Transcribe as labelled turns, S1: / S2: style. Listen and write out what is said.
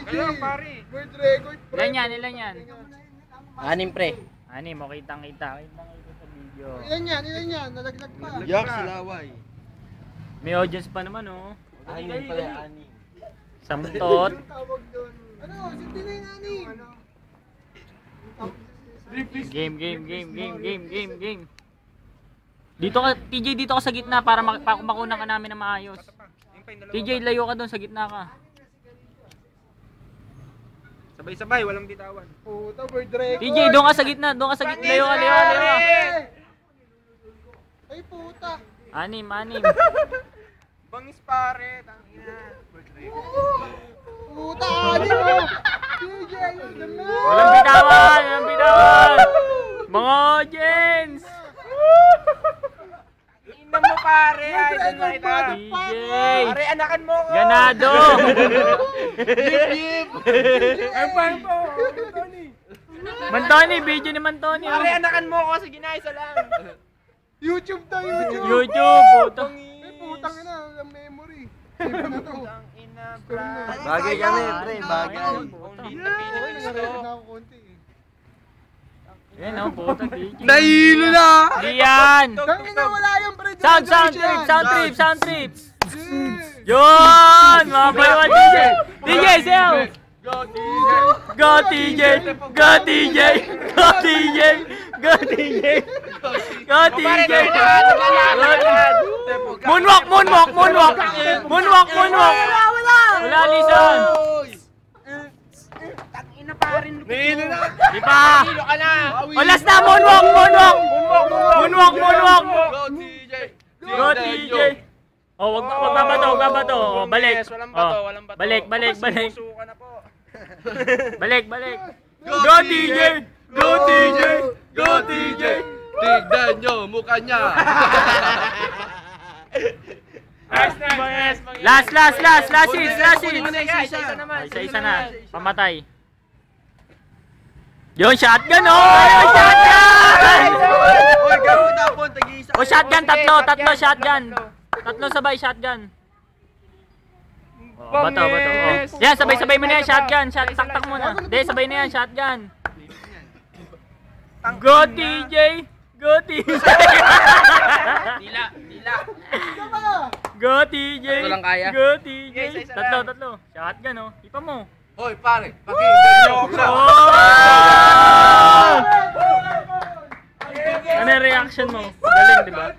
S1: Ayun, pare.
S2: World record, pre.
S3: Ilan yan?
S4: 6 pre.
S3: 6, mo kitang-kita sa video.
S2: Ilan yan? Nalaglag pa.
S1: Yak sa laway.
S3: May audience pa naman, oh.
S4: 6 pala, 6.
S3: Samtot.
S2: Tawag doon. Ano? Sinti na yung ani.
S3: Game. Dito ka, TJ, dito ka sa gitna para makunan ka namin na maayos. TJ, layo ka doon, sa gitna ka.
S1: Sabay-sabay, walang bitawan.
S2: Puta, world record.
S3: TJ, doon ka sa gitna, layo ka.
S2: Ay, puta.
S3: 6.
S1: Bangis pare, tangina. World record.
S2: Puta, ani mo. DJ, yun naman.
S3: Walang bitawan. Mga audience.
S1: Ina mo pare, idol mo kita.
S3: TJ.
S1: Pare, anakan mo ko.
S3: Ganado.
S1: Yip. Ang pan po. Tony.
S3: Mantoni, video ni Mantoni.
S1: Pare, anakan mo ko. Sige na, isa lang.
S2: YouTube daw, YouTube.
S3: YouTube, puto.
S2: Ay, putang ina, ang memory. Save na to.
S1: Ina, bra.
S4: Bagay kami, pre, bagay.
S1: Only the Pinoys to.
S2: Na ako konti eh.
S3: Yan, oh, puto, TJ.
S1: Nahilo na.
S3: Diyan.
S2: Tangina, wala yung pre.
S3: Sound trip. Yun, mga paywan DJ. DJ, sayo. Go TJ. Moonwalk. Wala lison.
S1: Tangina pare.
S4: Nahilo na.
S3: Di pa.
S1: Nahilo ka na.
S3: O, last na, moonwalk. Moonwalk. Go TJ. Oh, wag babato. Oh, balik.
S1: Walang bato, walang bato.
S3: Balik.
S1: Susuka na po.
S3: Balik. Go TJ.
S4: Tignan nyo, mukha niya.
S3: Last hit.
S1: Isa naman.
S3: Isa na. Pamatay. Yun, shotgun, oh! Shotgun!
S4: Uy, gawin tapon, tag-iisa.
S3: O, shotgun, tatlo shotgun. Tatlo sabay shotgun. Oh, bato. Oh. Yan, sabay-sabay mo na yan, shotgun. Taktak mo na. Hindi, sabay na yan, shotgun. Go TJ!
S1: Dila.
S3: Go TJ!
S4: Tatlo lang kaya?
S3: Go TJ!
S1: Isa lang.
S3: Tatlo. Shotgun, oh. Ipa mo.
S4: Hoy, pare, pakinggan nyo ako.
S3: Oh! Ano yung reaction mo? Galing, di ba?